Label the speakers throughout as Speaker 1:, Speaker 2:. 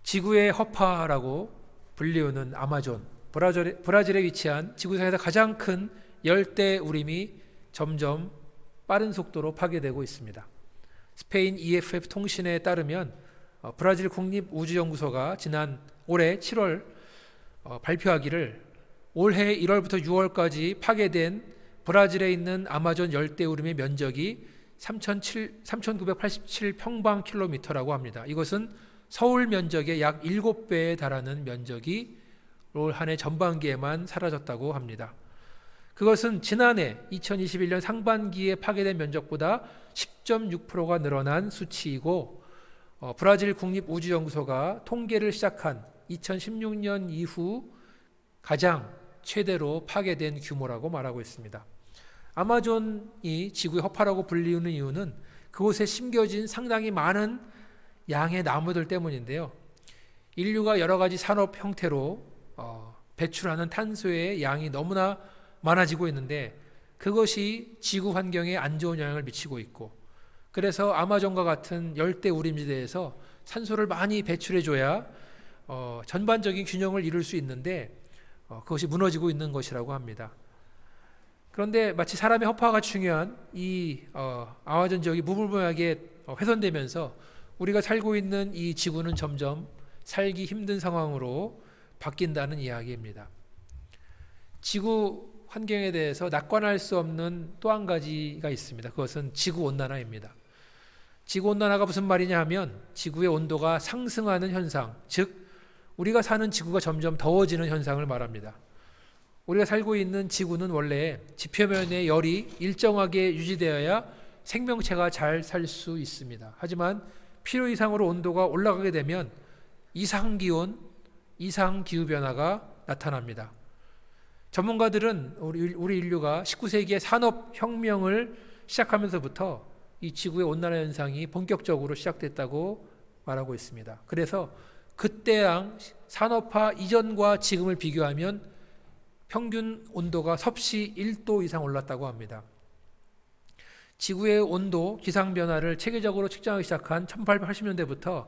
Speaker 1: 지구의 허파라고 불리우는 아마존, 브라질에 위치한 지구상에서 가장 큰 열대 우림이 점점 빠른 속도로 파괴되고 있습니다. 스페인 EFF 통신에 따르면 브라질 국립우주연구소가 지난 올해 7월 발표하기를 올해 1월부터 6월까지 파괴된 브라질에 있는 아마존 열대우림의 면적이 3,987평방킬로미터라고 합니다. 이것은 서울 면적의 약 7배에 달하는 면적이 올 한 해 전반기에만 사라졌다고 합니다. 그것은 지난해 2021년 상반기에 파괴된 면적보다 10.6%가 늘어난 수치이고 브라질 국립우주연구소가 통계를 시작한 2016년 이후 가장 최대로 파괴된 규모라고 말하고 있습니다. 아마존이 지구의 허파라고 불리우는 이유는 그곳에 심겨진 상당히 많은 양의 나무들 때문인데요. 인류가 여러 가지 산업 형태로 배출하는 탄소의 양이 너무나 많아지고 있는데 그것이 지구 환경에 안 좋은 영향을 미치고 있고, 그래서 아마존과 같은 열대 우림지대에서 산소를 많이 배출해줘야 전반적인 균형을 이룰 수 있는데 그것이 무너지고 있는 것이라고 합니다. 그런데 마치 사람의 허파가 중요한 이 아마존 지역이 무분별하게 훼손되면서 우리가 살고 있는 이 지구는 점점 살기 힘든 상황으로 바뀐다는 이야기입니다. 지구 환경에 대해서 낙관할 수 없는 또 한 가지가 있습니다. 그것은 지구온난화입니다. 지구온난화가 무슨 말이냐 하면 지구의 온도가 상승하는 현상, 즉 우리가 사는 지구가 점점 더워지는 현상을 말합니다. 우리가 살고 있는 지구는 원래 지표면의 열이 일정하게 유지되어야 생명체가 잘 살 수 있습니다. 하지만 필요 이상으로 온도가 올라가게 되면 이상기온, 이상기후변화가 나타납니다. 전문가들은 우리 인류가 19세기의 산업혁명을 시작하면서부터 이 지구의 온난화 현상이 본격적으로 시작됐다고 말하고 있습니다. 그래서 그때랑 산업화 이전과 지금을 비교하면 평균 온도가 섭씨 1도 이상 올랐다고 합니다. 지구의 온도 기상변화를 체계적으로 측정하기 시작한 1880년대부터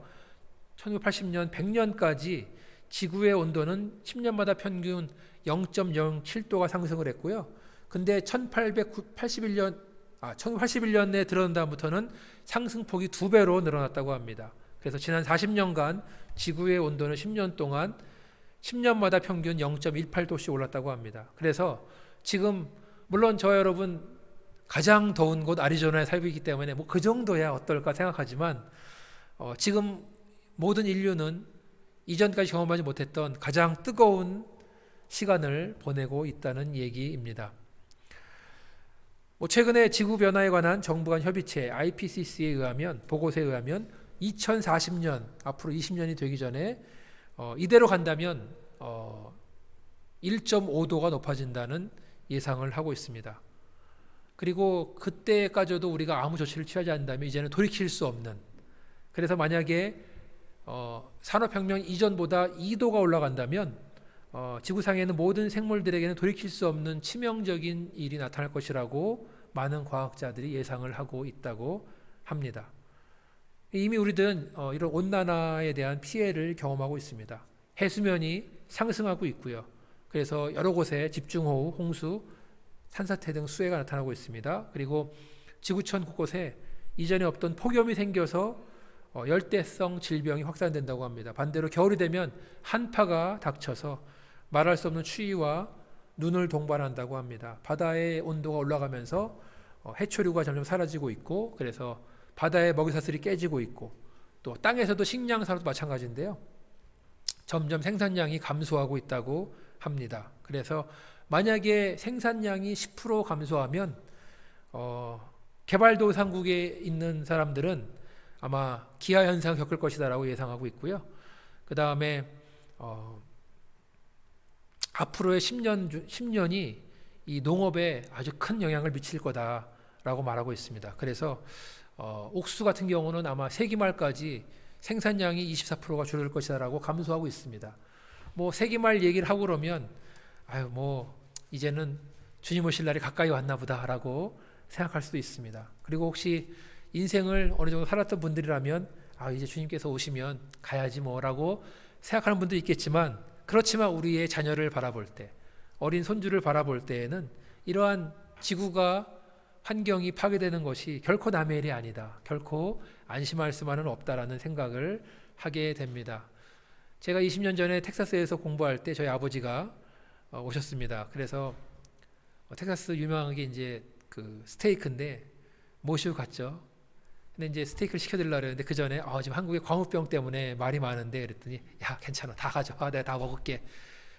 Speaker 1: 1980년, 100년까지 지구의 온도는 10년마다 평균 0.07도가 상승을 했고요. 근데 1981년에 들어온 다음부터는 상승폭이 2배로 늘어났다고 합니다. 그래서 지난 40년간 지구의 온도는 10년 동안 10년마다 평균 0.18도씩 올랐다고 합니다. 그래서 지금 물론 저 여러분 가장 더운 곳 애리조나에 살고 있기 때문에 뭐 그 정도야 어떨까 생각하지만 지금 모든 인류는 이전까지 경험하지 못했던 가장 뜨거운 시간을 보내고 있다는 얘기입니다. 최근에 지구변화에 관한 정부 간 협의체 IPCC에 의하면, 보고서에 의하면 2040년, 앞으로 20년이 되기 전에 이대로 간다면 1.5도가 높아진다는 예상을 하고 있습니다. 그리고 그때까지도 우리가 아무 조치를 취하지 않는다면 이제는 돌이킬 수 없는, 그래서 만약에 산업혁명 이전보다 2도가 올라간다면 지구상에 있는 모든 생물들에게는 돌이킬 수 없는 치명적인 일이 나타날 것이라고 많은 과학자들이 예상을 하고 있다고 합니다. 이미 우리들은 이런 온난화에 대한 피해를 경험하고 있습니다. 해수면이 상승하고 있고요. 그래서 여러 곳에 집중호우, 홍수, 산사태 등 수해가 나타나고 있습니다. 그리고 지구촌 곳곳에 이전에 없던 폭염이 생겨서 열대성 질병이 확산된다고 합니다. 반대로 겨울이 되면 한파가 닥쳐서 말할 수 없는 추위와 눈을 동반한다고 합니다. 바다의 온도가 올라가면서 해초류가 점점 사라지고 있고, 그래서 바다의 먹이사슬이 깨지고 있고, 또 땅에서도 식량사로도 마찬가지인데요. 점점 생산량이 감소하고 있다고 합니다. 그래서 만약에 생산량이 10% 감소하면 개발도상국에 있는 사람들은 아마 기아현상을 겪을 것이다라고 예상하고 있고요. 그 다음에 앞으로의 10년이 이 농업에 아주 큰 영향을 미칠 거다라고 말하고 있습니다. 그래서 옥수 같은 경우는 아마 세기 말까지 생산량이 24%가 줄을 것이다라고 감소하고 있습니다. 뭐 세기 말 얘기를 하고 그러면 이제는 주님 오실 날이 가까이 왔나 보다라고 생각할 수도 있습니다. 그리고 혹시 인생을 어느 정도 살았던 분들이라면 이제 주님께서 오시면 가야지 뭐라고 생각하는 분도 있겠지만, 그렇지만 우리의 자녀를 바라볼 때, 어린 손주를 바라볼 때에는 이러한 지구가 환경이 파괴되는 것이 결코 남의 일이 아니다. 결코 안심할 수만은 없다라는 생각을 하게 됩니다. 제가 20년 전에 텍사스에서 공부할 때 저희 아버지가 오셨습니다. 그래서 텍사스 유명한 게 이제 그 스테이크인데 모시고 갔죠. 근데 이제 스테이크를 시켜드리려고 했는데 그 전에 지금 한국에 광우병 때문에 말이 많은데 그랬더니 야 괜찮아 다 가져와 내가 다 먹을게.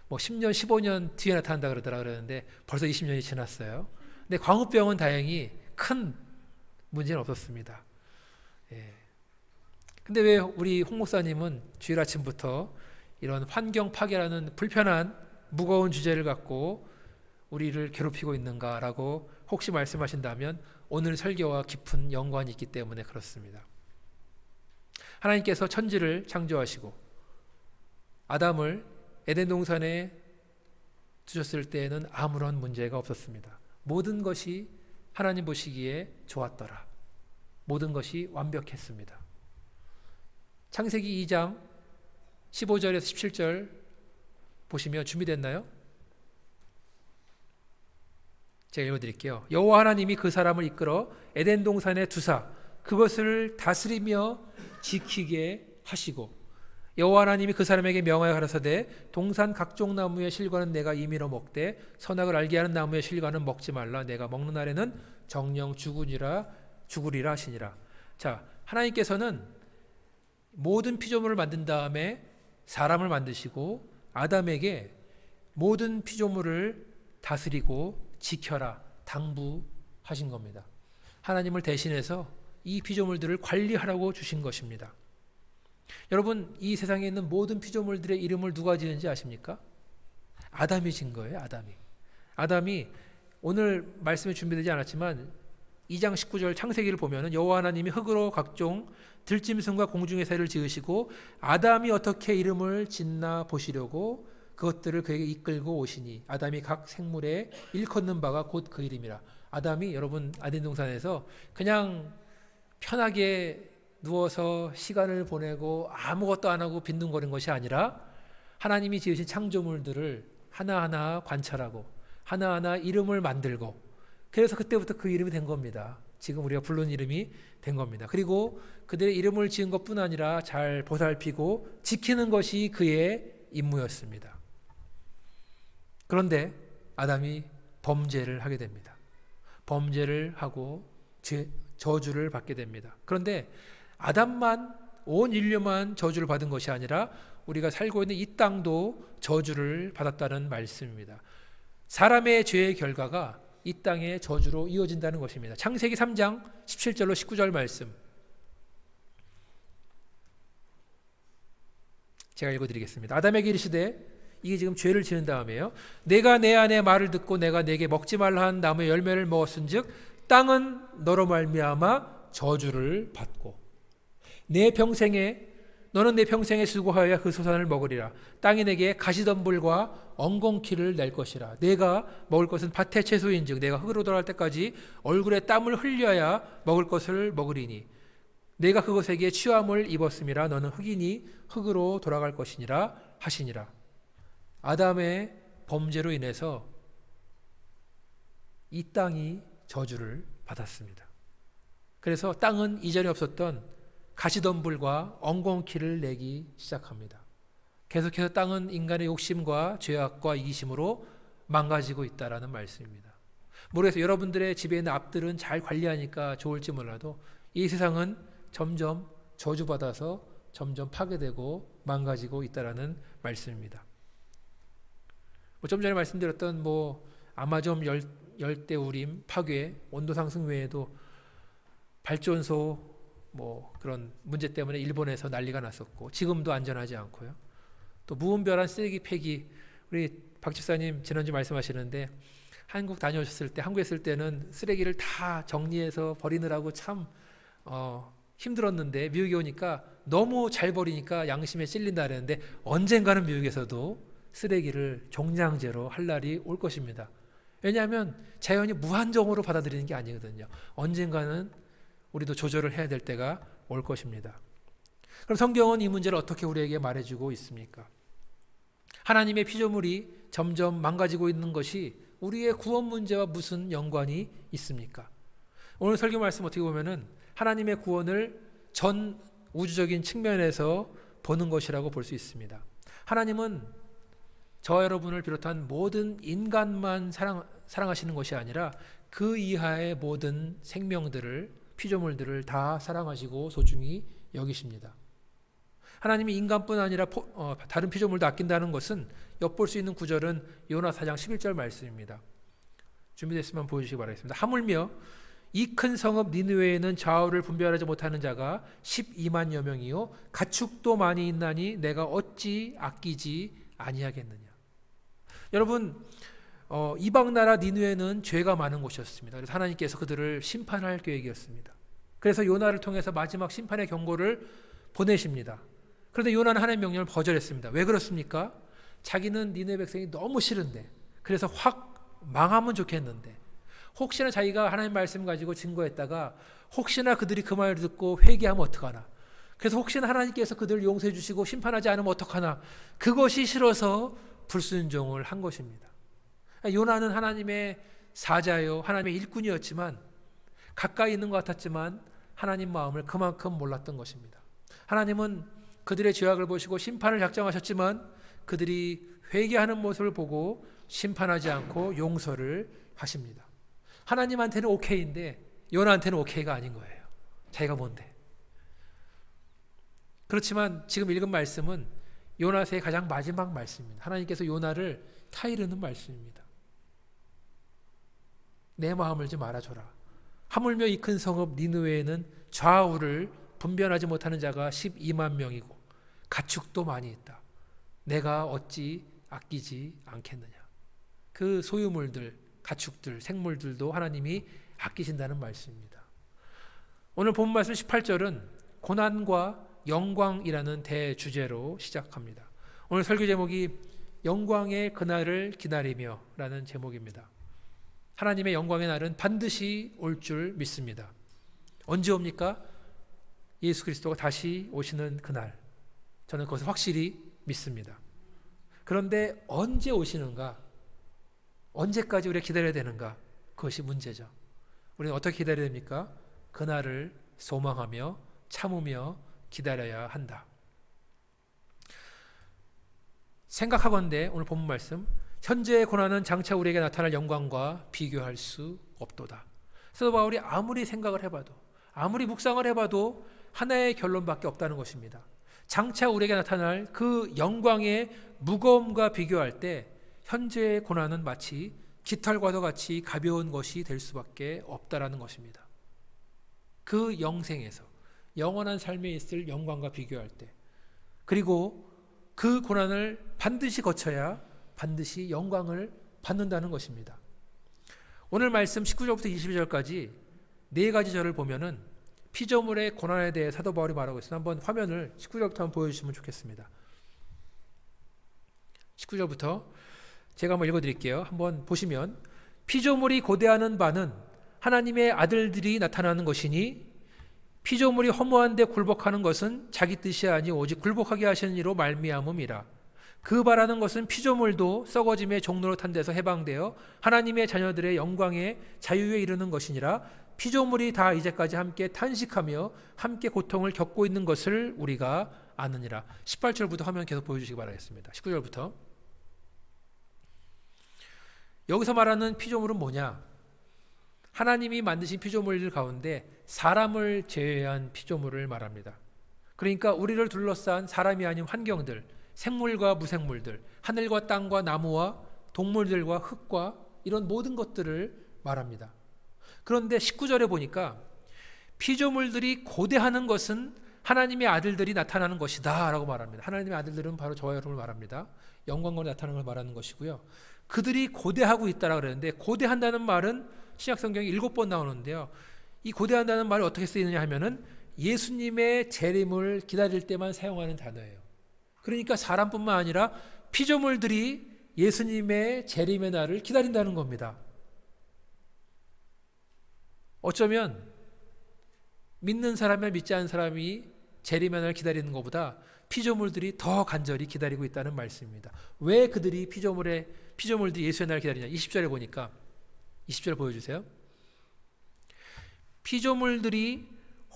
Speaker 1: 뭐 10년 15년 뒤에 나타난다 그러는데 벌써 20년이 지났어요. 근데 광우병은 다행히 큰 문제는 없었습니다. 예. 근데 왜 우리 홍 목사님은 주일 아침부터 이런 환경 파괴라는 불편한 무거운 주제를 갖고 우리를 괴롭히고 있는가라고 혹시 말씀하신다면 오늘 설교와 깊은 연관이 있기 때문에 그렇습니다. 하나님께서 천지를 창조하시고 아담을 에덴 동산에 두셨을 때에는 아무런 문제가 없었습니다. 모든 것이 하나님 보시기에 좋았더라. 모든 것이 완벽했습니다. 창세기 2장 15절에서 17절 보시면 준비됐나요? 제가 읽어드릴게요. 여호와 하나님이 그 사람을 이끌어 에덴 동산에 두사 그것을 다스리며 지키게 하시고 여호와 하나님이 그 사람에게 명하여 가라사대 동산 각종 나무의 실과는 내가 임의로 먹되 선악을 알게 하는 나무의 실과는 먹지 말라. 내가 먹는 날에는 정령 죽으리라 하시니라. 자, 하나님께서는 모든 피조물을 만든 다음에 사람을 만드시고 아담에게 모든 피조물을 다스리고 지켜라 당부하신 겁니다. 하나님을 대신해서 이 피조물들을 관리하라고 주신 것입니다. 여러분, 이 세상에 있는 모든 피조물들의 이름을 누가 지은지 아십니까? 아담이 지은 거예요. 아담이 오늘 말씀에 준비되지 않았지만 2장 19절 창세기를 보면 여호와 하나님이 흙으로 각종 들짐승과 공중의 새를 지으시고 아담이 어떻게 이름을 짓나 보시려고 그것들을 그에게 이끌고 오시니 아담이 각 생물에 일컫는 바가 곧 그 이름이라. 아담이 여러분 아덴 동산에서 그냥 편하게 누워서 시간을 보내고 아무것도 안 하고 빈둥거린 것이 아니라 하나님이 지으신 창조물들을 하나하나 관찰하고 하나하나 이름을 만들고 그래서 그때부터 그 이름이 된 겁니다. 지금 우리가 부르는 이름이 된 겁니다. 그리고 그들의 이름을 지은 것뿐 아니라 잘 보살피고 지키는 것이 그의 임무였습니다. 그런데 아담이 범죄를 하게 됩니다. 범죄를 하고 저주를 받게 됩니다. 그런데 아담만 온 인류만 저주를 받은 것이 아니라 우리가 살고 있는 이 땅도 저주를 받았다는 말씀입니다. 사람의 죄의 결과가 이 땅의 저주로 이어진다는 것입니다. 창세기 3장 17절로 19절 말씀 제가 읽어드리겠습니다. 아담에게 이르시되 이게 지금 죄를 지은 다음에요. 내가 내 아내 말을 듣고 내가 내게 먹지 말라 한 나무의 열매를 먹었은즉 땅은 너로 말미암아 저주를 받고 너는 내 평생에 수고하여 그 소산을 먹으리라. 땅이 내게 가시덤불과 엉겅퀴를 낼 것이라. 내가 먹을 것은 밭의 채소인즉 내가 흙으로 돌아갈 때까지 얼굴에 땀을 흘려야 먹을 것을 먹으리니 내가 그것에게 취함을 입었음이라. 너는 흙이니 흙으로 돌아갈 것이니라 하시니라. 아담의 범죄로 인해서 이 땅이 저주를 받았습니다. 그래서 땅은 이전에 없었던 가시덤불과 엉겅퀴를 내기 시작합니다. 계속해서 땅은 인간의 욕심과 죄악과 이기심으로 망가지고 있다라는 말씀입니다. 모르겠어요. 여러분들의 집에 있는 앞들은 잘 관리하니까 좋을지 몰라도 이 세상은 점점 저주받아서 점점 파괴되고 망가지고 있다라는 말씀입니다. 좀 전에 말씀드렸던 아마존 열대우림 파괴, 온도 상승 외에도 발전소 그런 문제 때문에 일본에서 난리가 났었고 지금도 안전하지 않고요. 또 무분별한 쓰레기 폐기, 우리 박 집사님 지난주 말씀하시는데 한국 다녀오셨을 때, 한국에 있을 때는 쓰레기를 다 정리해서 버리느라고 참 힘들었는데 미국에 오니까 너무 잘 버리니까 양심에 찔린다 그랬는데 언젠가는 미국에서도 쓰레기를 종량제로 할 날이 올 것입니다. 왜냐하면 자연이 무한정으로 받아들이는 게 아니거든요. 언젠가는 우리도 조절을 해야 될 때가 올 것입니다. 그럼 성경은 이 문제를 어떻게 우리에게 말해주고 있습니까? 하나님의 피조물이 점점 망가지고 있는 것이 우리의 구원 문제와 무슨 연관이 있습니까? 오늘 설교 말씀 어떻게 보면은 하나님의 구원을 전 우주적인 측면에서 보는 것이라고 볼 수 있습니다. 하나님은 저와 여러분을 비롯한 모든 인간만 사랑하시는 것이 아니라 그 이하의 모든 생명들을, 피조물들을 다 사랑하시고 소중히 여기십니다. 하나님이 인간뿐 아니라 다른 피조물도 아낀다는 것은 엿볼 수 있는 구절은 요나 4장 11절 말씀입니다. 준비됐으면 보여주시기 바라겠습니다. 하물며 이 큰 성읍 니느웨에는 좌우를 분별하지 못하는 자가 12만여 명이요 가축도 많이 있나니 내가 어찌 아끼지 아니하겠느냐. 여러분, 이방 나라 니느웨는 죄가 많은 곳이었습니다. 그래서 하나님께서 그들을 심판할 계획이었습니다. 그래서 요나를 통해서 마지막 심판의 경고를 보내십니다. 그런데 요나는 하나님의 명령을 거절했습니다. 왜 그렇습니까? 자기는 니느웨 백성이 너무 싫은데, 그래서 확 망하면 좋겠는데, 혹시나 자기가 하나님 말씀 가지고 증거했다가 혹시나 그들이 그 말을 듣고 회개하면 어떡하나, 그래서 혹시나 하나님께서 그들을 용서해 주시고 심판하지 않으면 어떡하나, 그것이 싫어서 불순종을 한 것입니다. 요나는 하나님의 사자요 하나님의 일꾼이었지만, 가까이 있는 것 같았지만 하나님 마음을 그만큼 몰랐던 것입니다. 하나님은 그들의 죄악을 보시고 심판을 작정하셨지만 그들이 회개하는 모습을 보고 심판하지 않고 용서를 하십니다. 하나님한테는 오케이인데 요나한테는 오케이가 아닌 거예요. 자기가 뭔데. 그렇지만 지금 읽은 말씀은 요나서의 가장 마지막 말씀입니다. 하나님께서 요나를 타이르는 말씀입니다. 내 마음을 좀 알아줘라. 하물며 이 큰 성읍 니느웨에는 좌우를 분별하지 못하는 자가 12만 명이고 가축도 많이 있다. 내가 어찌 아끼지 않겠느냐. 그 소유물들, 가축들, 생물들도 하나님이 아끼신다는 말씀입니다. 오늘 본 말씀 18절은 고난과 영광이라는 대주제로 시작합니다. 오늘 설교 제목이 영광의 그날을 기다리며 라는 제목입니다. 하나님의 영광의 날은 반드시 올 줄 믿습니다. 언제 옵니까? 예수 그리스도가 다시 오시는 그날. 저는 그것을 확실히 믿습니다. 그런데 언제 오시는가? 언제까지 우리가 기다려야 되는가? 그것이 문제죠. 우리는 어떻게 기다려야 됩니까? 그날을 소망하며 참으며 기다려야 한다. 생각하건대 오늘 본문 말씀, 현재의 고난은 장차 우리에게 나타날 영광과 비교할 수 없도다. 사도 바울이 아무리 생각을 해봐도, 아무리 묵상을 해봐도 하나의 결론밖에 없다는 것입니다. 장차 우리에게 나타날 그 영광의 무거움과 비교할 때 현재의 고난은 마치 깃털과도 같이 가벼운 것이 될 수밖에 없다라는 것입니다. 그 영생에서 영원한 삶에 있을 영광과 비교할 때, 그리고 그 고난을 반드시 거쳐야 반드시 영광을 받는다는 것입니다. 오늘 말씀 19절부터 22절까지 네 가지 절을 보면은 피조물의 고난에 대해 사도 바울이 말하고 있습니다. 한번 화면을 19절부터 한번 보여주시면 좋겠습니다. 19절부터 제가 한번 읽어드릴게요. 한번 보시면, 피조물이 고대하는 바는 하나님의 아들들이 나타나는 것이니 피조물이 허무한데 굴복하는 것은 자기 뜻이 아니 오직 굴복하게 하시는 이로 말미암음이라. 그 바라는 것은 피조물도 썩어짐의 종로로 탄 데서 해방되어 하나님의 자녀들의 영광의 자유에 이르는 것이니라. 피조물이 다 이제까지 함께 탄식하며 함께 고통을 겪고 있는 것을 우리가 아느니라. 18절부터 화면 계속 보여주시기 바라겠습니다. 19절부터. 여기서 말하는 피조물은 뭐냐? 하나님이 만드신 피조물들 가운데 사람을 제외한 피조물을 말합니다. 그러니까 우리를 둘러싼 사람이 아닌 환경들, 생물과 무생물들, 하늘과 땅과 나무와 동물들과 흙과 이런 모든 것들을 말합니다. 그런데 19절에 보니까 피조물들이 고대하는 것은 하나님의 아들들이 나타나는 것이다 라고 말합니다. 하나님의 아들들은 바로 저와 여러분을 말합니다. 영광으로 나타나는 걸 말하는 것이고요. 그들이 고대하고 있다라고 그러는데, 고대한다는 말은 신약성경에 7번 나오는데요. 이 고대한다는 말이 어떻게 쓰이느냐 하면은 예수님의 재림을 기다릴 때만 사용하는 단어예요. 그러니까 사람뿐만 아니라 피조물들이 예수님의 재림의 날을 기다린다는 겁니다. 어쩌면 믿는 사람이나 믿지 않는 사람이 재림면을 기다리는 것보다 피조물들이 더 간절히 기다리고 있다는 말씀입니다. 왜 그들이 피조물들이 예수의 날을 기다리냐? 20절에 보니까 20절 보여주세요. 피조물들이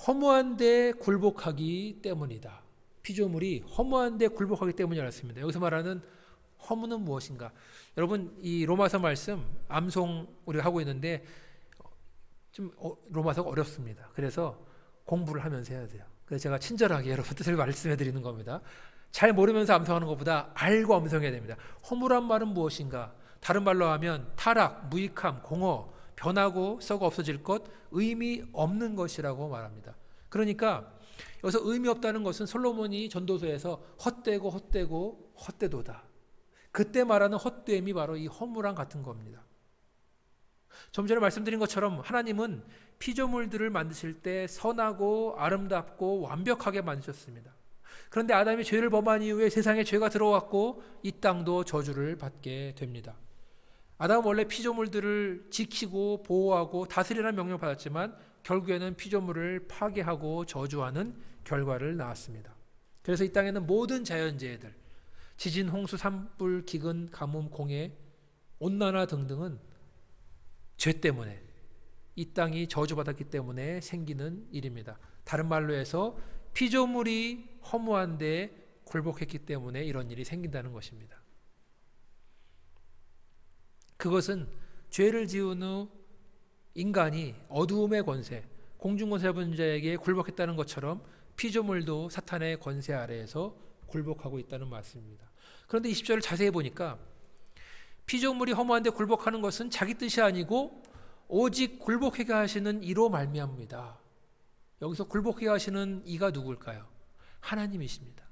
Speaker 1: 허무한 데 굴복하기 때문이다. 피조물이 허무한 데 굴복하기 때문이었습니다. 여기서 말하는 허무는 무엇인가? 여러분, 이 로마서 말씀 암송 우리가 하고 있는데 좀 로마서가 어렵습니다. 그래서 공부를 하면서 해야 돼요. 그래서 제가 친절하게 여러분 뜻을 말씀해 드리는 겁니다. 잘 모르면서 암송하는 것보다 알고 암송해야 됩니다. 허무란 말은 무엇인가? 다른 말로 하면 타락, 무익함, 공허, 변하고 썩어 없어질 것, 의미 없는 것이라고 말합니다. 그러니까 여기서 의미 없다는 것은 솔로몬이 전도서에서 헛되고 헛되고 헛되도다. 그때 말하는 헛됨이 바로 이 허무랑 같은 겁니다. 좀 전에 말씀드린 것처럼 하나님은 피조물들을 만드실 때 선하고 아름답고 완벽하게 만드셨습니다. 그런데 아담이 죄를 범한 이후에 세상에 죄가 들어왔고 이 땅도 저주를 받게 됩니다. 아담은 원래 피조물들을 지키고 보호하고 다스리라는 명령을 받았지만 결국에는 피조물을 파괴하고 저주하는 결과를 낳았습니다. 그래서 이 땅에는 모든 자연재해들, 지진, 홍수, 산불, 기근, 가뭄, 공해, 온난화 등등은 죄 때문에, 이 땅이 저주받았기 때문에 생기는 일입니다. 다른 말로 해서 피조물이 허무한데 굴복했기 때문에 이런 일이 생긴다는 것입니다. 그것은 죄를 지은 후 인간이 어두움의 권세, 공중권세 잡은 자에게 굴복했다는 것처럼 피조물도 사탄의 권세 아래에서 굴복하고 있다는 말씀입니다. 그런데 20절을 자세히 보니까 피조물이 허무한데 굴복하는 것은 자기 뜻이 아니고 오직 굴복하게 하시는 이로 말미암습니다. 여기서 굴복하게 하시는 이가 누굴까요? 하나님이십니다.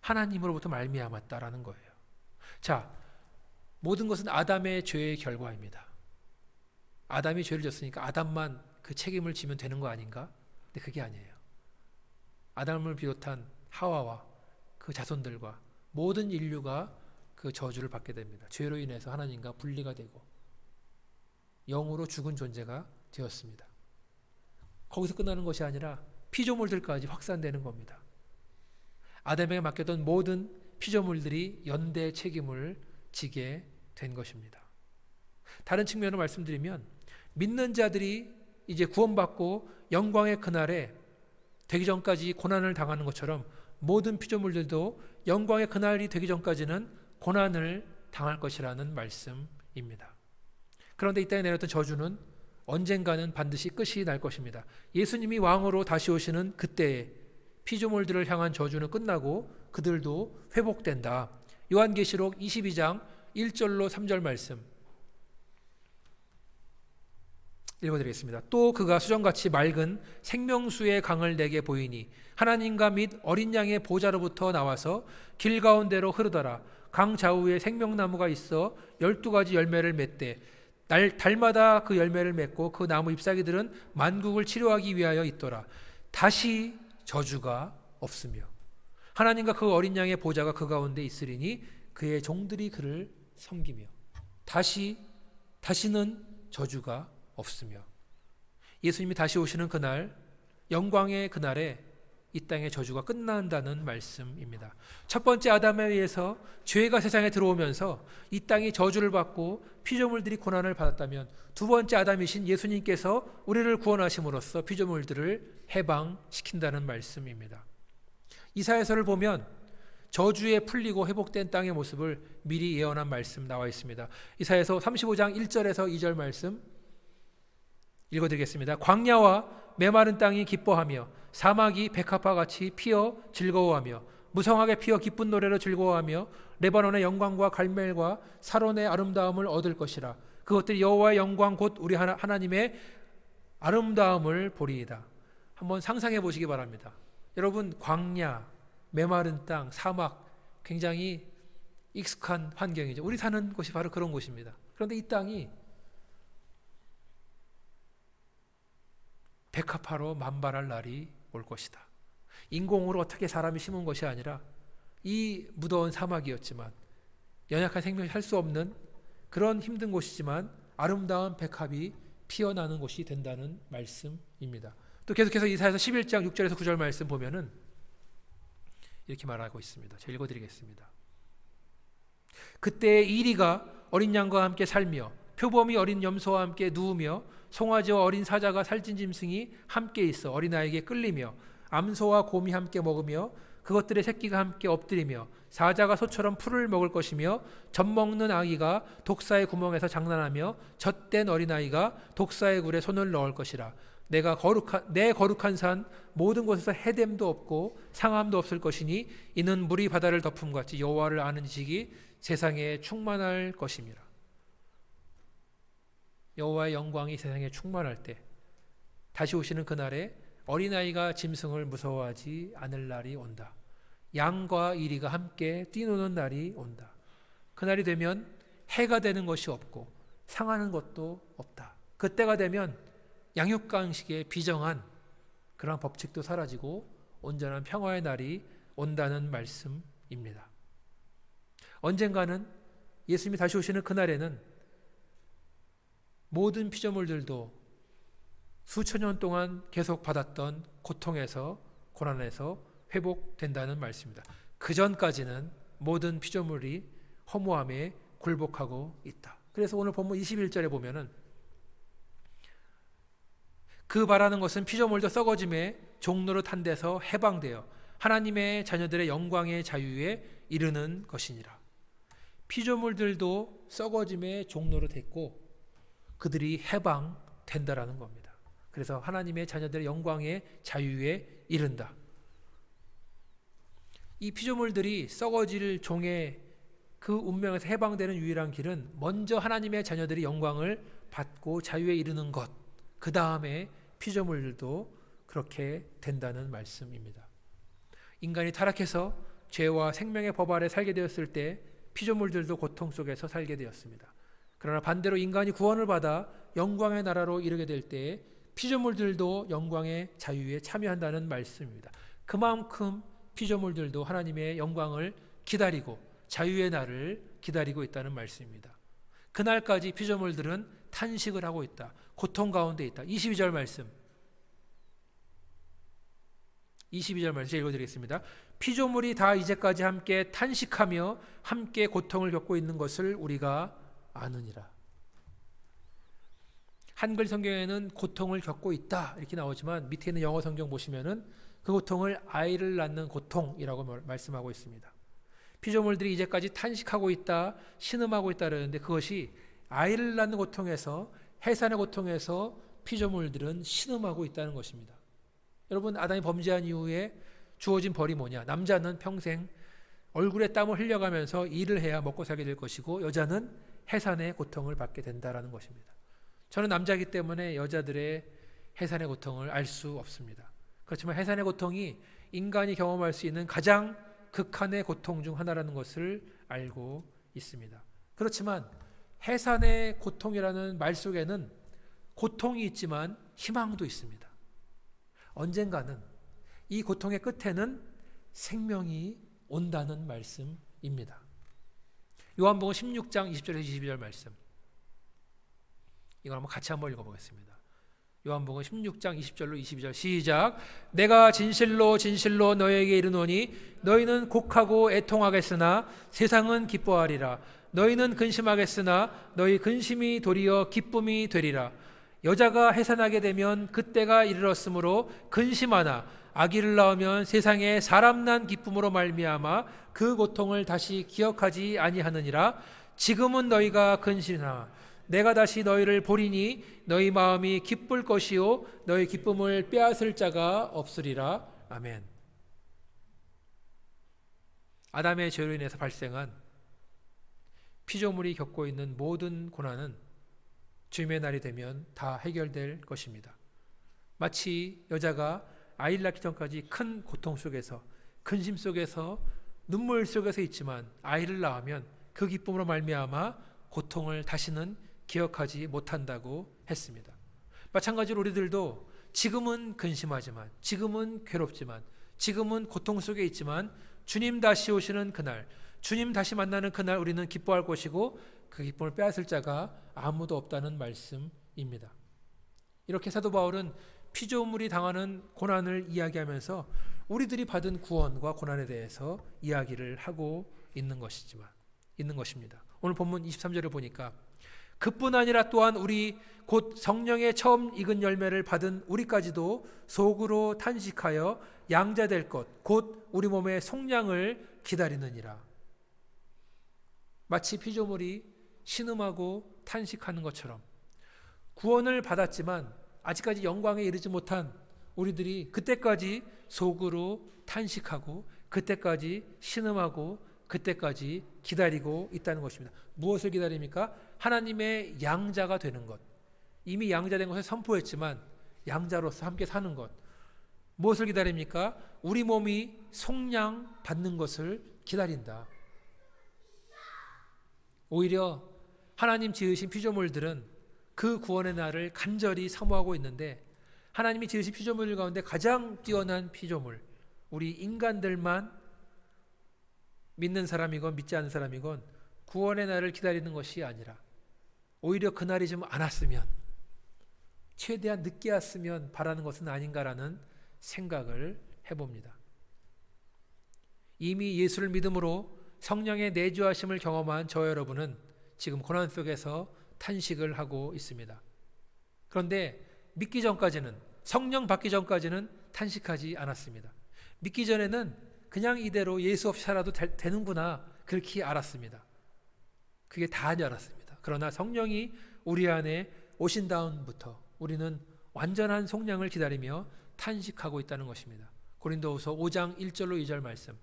Speaker 1: 하나님으로부터 말미암았다라는 거예요. 자, 모든 것은 아담의 죄의 결과입니다. 아담이 죄를 졌으니까 아담만 그 책임을 지면 되는 거 아닌가? 근데 그게 아니에요. 아담을 비롯한 하와와 그 자손들과 모든 인류가 그 저주를 받게 됩니다. 죄로 인해서 하나님과 분리가 되고 영으로 죽은 존재가 되었습니다. 거기서 끝나는 것이 아니라 피조물들까지 확산되는 겁니다. 아담에게 맡겼던 모든 피조물들이 연대 책임을 지게 된 것입니다. 다른 측면으로 말씀드리면 믿는 자들이 이제 구원받고 영광의 그날에 되기 전까지 고난을 당하는 것처럼 모든 피조물들도 영광의 그날이 되기 전까지는 고난을 당할 것이라는 말씀입니다. 그런데 이 땅에 내렸던 저주는 언젠가는 반드시 끝이 날 것입니다. 예수님이 왕으로 다시 오시는 그때에 피조물들을 향한 저주는 끝나고 그들도 회복된다. 요한계시록 22장 1절로 3절 말씀 읽어드리겠습니다. 또 그가 수정같이 맑은 생명수의 강을 내게 보이니 하나님과 및 어린 양의 보좌로부터 나와서 길 가운데로 흐르더라. 강 좌우에 생명나무가 있어 12가지 열매를 맺되 달마다 그 열매를 맺고 그 나무 잎사귀들은 만국을 치료하기 위하여 있더라. 다시 저주가 없으며 하나님과 그 어린 양의 보좌가 그 가운데 있으리니 그의 종들이 그를 섬기며 다시는 저주가 없으며 예수님이 다시 오시는 그날 영광의 그날에 이 땅의 저주가 끝난다는 말씀입니다. 첫 번째 아담에 의해서 죄가 세상에 들어오면서 이 땅이 저주를 받고 피조물들이 고난을 받았다면 두 번째 아담이신 예수님께서 우리를 구원하심으로써 피조물들을 해방시킨다는 말씀입니다. 이사야서를 보면 저주에 풀리고 회복된 땅의 모습을 미리 예언한 말씀 나와 있습니다. 이사야서 35장 1절에서 2절 말씀 읽어드리겠습니다. 광야와 메마른 땅이 기뻐하며 사막이 백합화 같이 피어 즐거워하며 무성하게 피어 기쁜 노래로 즐거워하며 레바논의 영광과 갈멜과 사론의 아름다움을 얻을 것이라. 그것들이 여호와의 영광 곧 우리 하나님의 아름다움을 보리이다. 한번 상상해 보시기 바랍니다. 여러분, 광야, 메마른 땅, 사막 굉장히 익숙한 환경이죠. 우리 사는 곳이 바로 그런 곳입니다. 그런데 이 땅이 백합화로 만발할 날이 올 것이다. 인공으로 어떻게 사람이 심은 것이 아니라 이 무더운 사막이었지만 연약한 생명이 살 수 없는 그런 힘든 곳이지만 아름다운 백합이 피어나는 곳이 된다는 말씀입니다. 또 계속해서 이사야서 11장 6절에서 9절 말씀 보면은 이렇게 말하고 있습니다. 제가 읽어드리겠습니다. 그때 이리가 어린 양과 함께 살며 표범이 어린 염소와 함께 누우며 송아지와 어린 사자가 살찐 짐승이 함께 있어 어린아이에게 끌리며 암소와 곰이 함께 먹으며 그것들의 새끼가 함께 엎드리며 사자가 소처럼 풀을 먹을 것이며 젖먹는 아기가 독사의 구멍에서 장난하며 젖된 어린아이가 독사의 굴에 손을 넣을 것이라. 내 거룩한 산 모든 곳에서 해됨도 없고 상함도 없을 것이니 이는 물이 바다를 덮음 같이 여호와를 아는 지식이 세상에 충만할 것임이라. 여호와의 영광이 세상에 충만할 때 다시 오시는 그날에 어린아이가 짐승을 무서워하지 않을 날이 온다. 양과 이리가 함께 뛰노는 날이 온다. 그날이 되면 해가 되는 것이 없고 상하는 것도 없다. 그때가 되면 양육강식의 비정한 그런 법칙도 사라지고 온전한 평화의 날이 온다는 말씀입니다. 언젠가는 예수님이 다시 오시는 그날에는 모든 피조물들도 수천 년 동안 계속 받았던 고통에서 고난에서 회복된다는 말씀입니다. 그 전까지는 모든 피조물이 허무함에 굴복하고 있다. 그래서 오늘 본문 21절에 보면은 그 바라는 것은 피조물도 썩어짐에 종로로 탄 데서 해방되어 하나님의 자녀들의 영광의 자유에 이르는 것이니라. 피조물들도 썩어짐의 종로로 됐고 그들이 해방된다라는 겁니다. 그래서 하나님의 자녀들의 영광의 자유에 이른다. 이 피조물들이 썩어질 종의 그 운명에서 해방되는 유일한 길은 먼저 하나님의 자녀들이 영광을 받고 자유에 이르는 것, 그 다음에 피조물들도 그렇게 된다는 말씀입니다. 인간이 타락해서 죄와 생명의 법 아래 살게 되었을 때 피조물들도 고통 속에서 살게 되었습니다. 그러나 반대로 인간이 구원을 받아 영광의 나라로 이르게 될 때 피조물들도 영광의 자유에 참여한다는 말씀입니다. 그만큼 피조물들도 하나님의 영광을 기다리고 자유의 날을 기다리고 있다는 말씀입니다. 그날까지 피조물들은 탄식을 하고 있다. 고통 가운데 있다. 22절 말씀. 22절 말씀 읽어드리겠습니다. 피조물이 다 이제까지 함께 탄식하며 함께 고통을 겪고 있는 것을 우리가 아느니라. 한글 성경에는 고통을 겪고 있다 이렇게 나오지만 밑에 있는 영어 성경 보시면은 그 고통을 아이를 낳는 고통이라고 말씀하고 있습니다. 피조물들이 이제까지 탄식하고 있다, 신음하고 있다 그러는데 그것이 아이를 낳는 고통에서 해산의 고통에서 피조물들은 신음하고 있다는 것입니다. 여러분, 아담이 범죄한 이후에 주어진 벌이 뭐냐? 남자는 평생 얼굴에 땀을 흘려가면서 일을 해야 먹고 살게 될 것이고 여자는 해산의 고통을 받게 된다라는 것입니다. 저는 남자이기 때문에 여자들의 해산의 고통을 알 수 없습니다. 그렇지만 해산의 고통이 인간이 경험할 수 있는 가장 극한의 고통 중 하나라는 것을 알고 있습니다. 그렇지만 해산의 고통이라는 말 속에는 고통이 있지만 희망도 있습니다. 언젠가는 이 고통의 끝에는 생명이 온다는 말씀입니다. 요한복음 16장 20절에서 22절 말씀. 이걸 한번 같이 한번 읽어보겠습니다. 요한복음 16장 20절로 22절 시작. 내가 진실로 진실로 너에게 이르노니 너희는 곡하고 애통하겠으나 세상은 기뻐하리라. 너희는 근심하겠으나 너희 근심이 도리어 기쁨이 되리라. 여자가 해산하게 되면 그때가 이르렀으므로 근심하나 아기를 낳으면 세상에 사람 난 기쁨으로 말미암아 그 고통을 다시 기억하지 아니하느니라. 지금은 너희가 근심하나 내가 다시 너희를 보리니 너희 마음이 기쁠 것이요 너희 기쁨을 빼앗을 자가 없으리라. 아멘. 아담의 죄로 인해서 발생한 피조물이 겪고 있는 모든 고난은 주님의 날이 되면 다 해결될 것입니다. 마치 여자가 아이를 낳기 전까지 큰 고통 속에서 근심 속에서 눈물 속에서 있지만 아이를 낳으면 그 기쁨으로 말미암아 고통을 다시는 기억하지 못한다고 했습니다. 마찬가지로 우리들도 지금은 근심하지만 지금은 괴롭지만 지금은 고통 속에 있지만 주님 다시 오시는 그날, 주님 다시 만나는 그날 우리는 기뻐할 것이고 그 기쁨을 빼앗을 자가 아무도 없다는 말씀입니다. 이렇게 사도 바울은 피조물이 당하는 고난을 이야기하면서 우리들이 받은 구원과 고난에 대해서 이야기를 하고 있는 것입니다. 오늘 본문 23절을 보니까 그뿐 아니라 또한 우리 곧 성령의 처음 익은 열매를 받은 우리까지도 속으로 탄식하여 양자될 것 곧 우리 몸의 속량을 기다리느니라. 마치 피조물이 신음하고 탄식하는 것처럼 구원을 받았지만 아직까지 영광에 이르지 못한 우리들이 그때까지 속으로 탄식하고 그때까지 신음하고 그때까지 기다리고 있다는 것입니다. 무엇을 기다립니까? 하나님의 양자가 되는 것. 이미 양자된 것을 선포했지만 양자로서 함께 사는 것. 무엇을 기다립니까? 우리 몸이 속량 받는 것을 기다린다. 오히려 하나님 지으신 피조물들은 그 구원의 날을 간절히 사모하고 있는데 하나님이 지으신 피조물 가운데 가장 뛰어난 피조물, 우리 인간들만 믿는 사람이건 믿지 않는 사람이건 구원의 날을 기다리는 것이 아니라 오히려 그날이 좀 안 왔으면, 최대한 늦게 왔으면 바라는 것은 아닌가라는 생각을 해봅니다. 이미 예수를 믿음으로 성령의 내주하심을 경험한 저 여러분은 지금 고난 속에서 탄식을 하고 있습니다. 그런데 믿기 전까지는, 성령 받기 전까지는 탄식하지 않았습니다. 믿기 전에는 그냥 이대로 예수 없이 살아도 되는구나 그렇게 알았습니다. 그게 다인 줄 알았습니다. 그러나 성령이 우리 안에 오신 다음부터 우리는 완전한 속량을 기다리며 탄식하고 있다는 것입니다. 고린도후서 5장 1절로 2절 말씀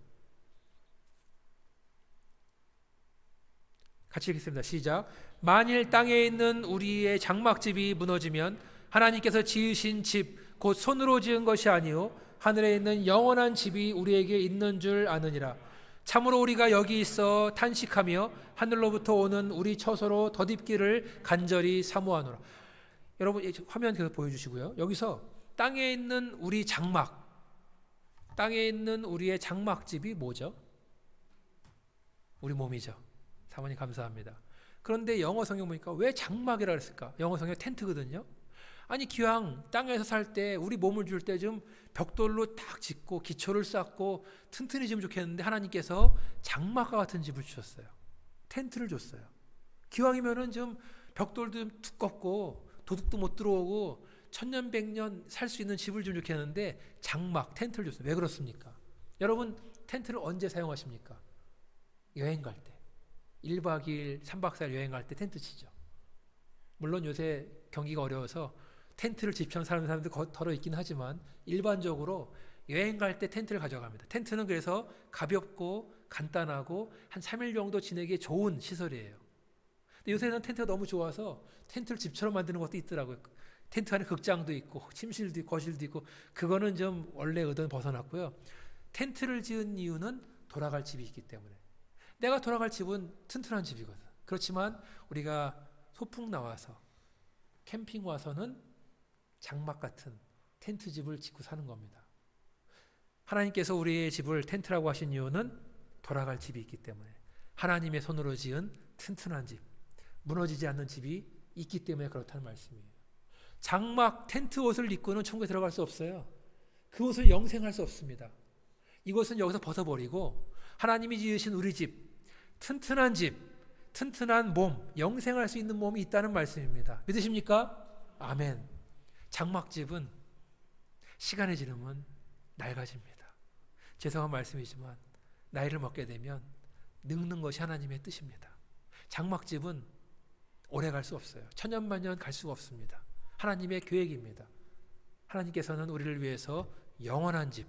Speaker 1: 같이 읽겠습니다. 시작. 만일 땅에 있는 우리의 장막집이 무너지면 하나님께서 지으신 집 곧 손으로 지은 것이 아니요 하늘에 있는 영원한 집이 우리에게 있는 줄 아느니라. 참으로 우리가 여기 있어 탄식하며 하늘로부터 오는 우리 처소로 덧입기를 간절히 사모하노라. 여러분 화면 계속 보여주시고요. 여기서 땅에 있는 우리 장막, 땅에 있는 우리의 장막집이 뭐죠? 우리 몸이죠. 사모님 감사합니다. 그런데 영어 성경 보니까 왜 장막이라 그랬을까? 영어 성경 텐트거든요. 아니 기왕 땅에서 살 때 우리 몸을 줄 때 좀 벽돌로 딱 짓고 기초를 쌓고 튼튼히 지으면 좋겠는데 하나님께서 장막과 같은 집을 주셨어요. 텐트를 줬어요. 기왕이면은 좀 벽돌도 좀 두껍고 도둑도 못 들어오고 천년백년 살 수 있는 집을 좀 좋겠는데 장막, 텐트를 줬어요. 왜 그렇습니까? 여러분 텐트를 언제 사용하십니까? 여행 갈 때. 1박 2일, 3박 4일 여행 갈 때 텐트 치죠. 물론 요새 경기가 어려워서 텐트를 집처럼 사는 사람들 덜어 있긴 하지만 일반적으로 여행 갈 때 텐트를 가져갑니다. 텐트는 그래서 가볍고 간단하고 한 3일 정도 지내기에 좋은 시설이에요. 근데 요새는 텐트가 너무 좋아서 텐트를 집처럼 만드는 것도 있더라고요. 텐트 안에 극장도 있고 침실도 있고 거실도 있고 그거는 좀 원래 의도는 벗어났고요. 텐트를 지은 이유는 돌아갈 집이 있기 때문에. 내가 돌아갈 집은 튼튼한 집이거든. 그렇지만 우리가 소풍 나와서 캠핑 와서는 장막 같은 텐트 집을 짓고 사는 겁니다. 하나님께서 우리의 집을 텐트라고 하신 이유는 돌아갈 집이 있기 때문에, 하나님의 손으로 지은 튼튼한 집, 무너지지 않는 집이 있기 때문에 그렇다는 말씀이에요. 장막 텐트 옷을 입고는 천국에 들어갈 수 없어요. 그 옷을 영생할 수 없습니다. 이것은 여기서 벗어버리고 하나님이 지으신 우리 집, 튼튼한 집, 튼튼한 몸, 영생할 수 있는 몸이 있다는 말씀입니다. 믿으십니까? 아멘. 장막집은 시간이 지나면 낡아집니다. 죄송한 말씀이지만 나이를 먹게 되면 늙는 것이 하나님의 뜻입니다. 장막집은 오래 갈 수 없어요. 천년만년 갈 수가 없습니다. 하나님의 계획입니다. 하나님께서는 우리를 위해서 영원한 집,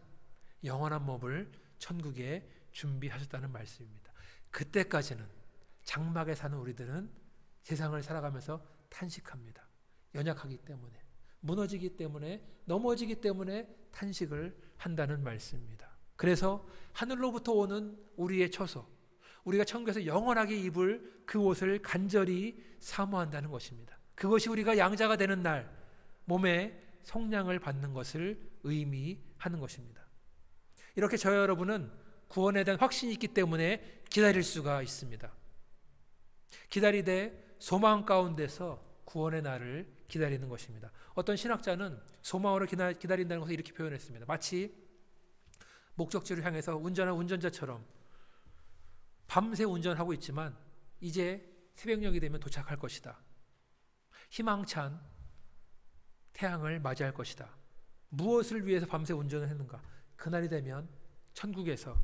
Speaker 1: 영원한 몸을 천국에 준비하셨다는 말씀입니다. 그때까지는 장막에 사는 우리들은 세상을 살아가면서 탄식합니다. 연약하기 때문에, 무너지기 때문에, 넘어지기 때문에 탄식을 한다는 말씀입니다. 그래서 하늘로부터 오는 우리의 처소, 우리가 천국에서 영원하게 입을 그 옷을 간절히 사모한다는 것입니다. 그것이 우리가 양자가 되는 날 몸에 속량을 받는 것을 의미하는 것입니다. 이렇게 저 여러분은 구원에 대한 확신이 있기 때문에 기다릴 수가 있습니다. 기다리되 소망 가운데서 구원의 날을 기다리는 것입니다. 어떤 신학자는 소망으로 기다린다는 것을 이렇게 표현했습니다. 마치 목적지를 향해서 운전한 운전자처럼 밤새 운전하고 있지만 이제 새벽녘이 되면 도착할 것이다. 희망찬 태양을 맞이할 것이다. 무엇을 위해서 밤새 운전을 했는가? 그날이 되면 천국에서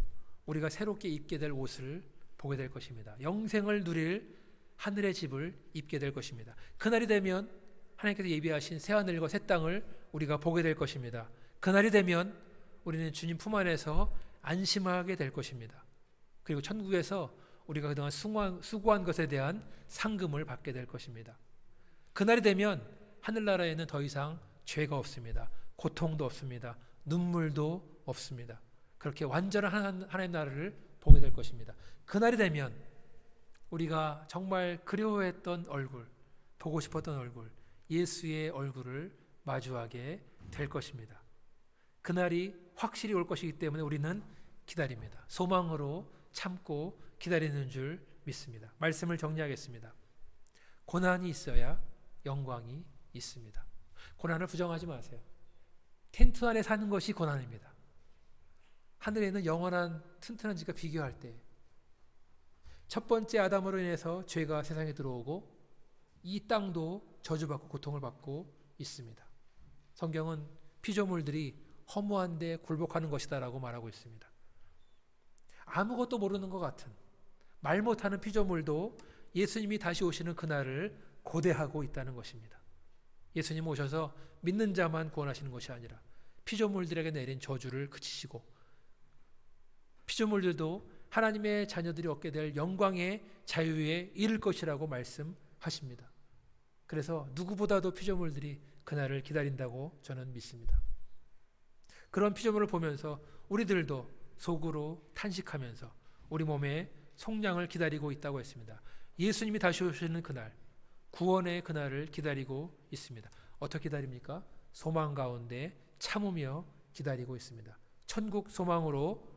Speaker 1: 우리가 새롭게 입게 될 옷을 보게 될 것입니다. 영생을 누릴 하늘의 집을 입게 될 것입니다. 그날이 되면 하나님께서 예비하신 새하늘과 새 땅을 우리가 보게 될 것입니다. 그날이 되면 우리는 주님 품 안에서 안심하게 될 것입니다. 그리고 천국에서 우리가 그동안 수고한 것에 대한 상금을 받게 될 것입니다. 그날이 되면 하늘나라에는 더 이상 죄가 없습니다. 고통도 없습니다. 눈물도 없습니다. 그렇게 완전한 하나님 나라를 보게 될 것입니다. 그날이 되면 우리가 정말 그리워했던 얼굴, 보고 싶었던 얼굴, 예수의 얼굴을 마주하게 될 것입니다. 그날이 확실히 올 것이기 때문에 우리는 기다립니다. 소망으로 참고 기다리는 줄 믿습니다. 말씀을 정리하겠습니다. 고난이 있어야 영광이 있습니다. 고난을 부정하지 마세요. 텐트 안에 사는 것이 고난입니다. 하늘에는 영원한 튼튼한 집과 비교할 때 첫 번째 아담으로 인해서 죄가 세상에 들어오고 이 땅도 저주받고 고통을 받고 있습니다. 성경은 피조물들이 허무한데 굴복하는 것이다 라고 말하고 있습니다. 아무것도 모르는 것 같은 말 못하는 피조물도 예수님이 다시 오시는 그날을 고대하고 있다는 것입니다. 예수님 오셔서 믿는 자만 구원하시는 것이 아니라 피조물들에게 내린 저주를 그치시고 피조물들도 하나님의 자녀들이 얻게 될 영광의 자유에 이를 것이라고 말씀하십니다. 그래서 누구보다도 피조물들이 그날을 기다린다고 저는 믿습니다. 그런 피조물을 보면서 우리들도 속으로 탄식하면서 우리 몸의 속량을 기다리고 있다고 했습니다. 예수님이 다시 오시는 그날, 구원의 그날을 기다리고 있습니다. 어떻게 기다립니까? 소망 가운데 참으며 기다리고 있습니다. 천국 소망으로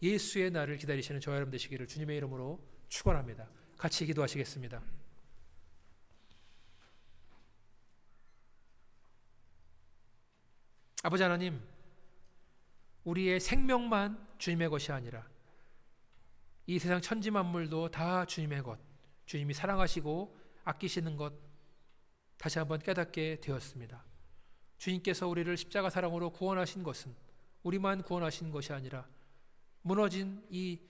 Speaker 1: 예수의 날을 기다리시는 저와 여러분 되시기를 주님의 이름으로 축원합니다. 같이 기도하시겠습니다. 아버지 하나님, 우리의 생명만 주님의 것이 아니라 이 세상 천지 만물도 다 주님의 것, 주님이 사랑하시고 아끼시는 것 다시 한번 깨닫게 되었습니다. 주님께서 우리를 십자가 사랑으로 구원하신 것은 우리만 구원하신 것이 아니라 무너진 이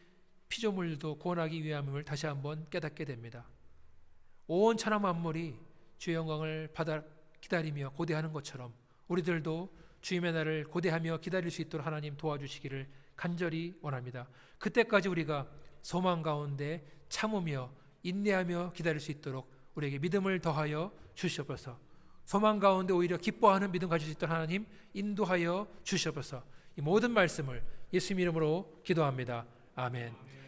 Speaker 1: 피조물도 구원하기 위함을 다시 한번 깨닫게 됩니다. 온 천하 만물이 주의 영광을 받아 기다리며 고대하는 것처럼 우리들도 주님의 날을 고대하며 기다릴 수 있도록 하나님 도와주시기를 간절히 원합니다. 그때까지 우리가 소망 가운데 참으며 인내하며 기다릴 수 있도록 우리에게 믿음을 더하여 주시옵소서. 소망 가운데 오히려 기뻐하는 믿음 가질 수 있도록 하나님 인도하여 주시옵소서. 이 모든 말씀을 예수님 이름으로 기도합니다. 아멘.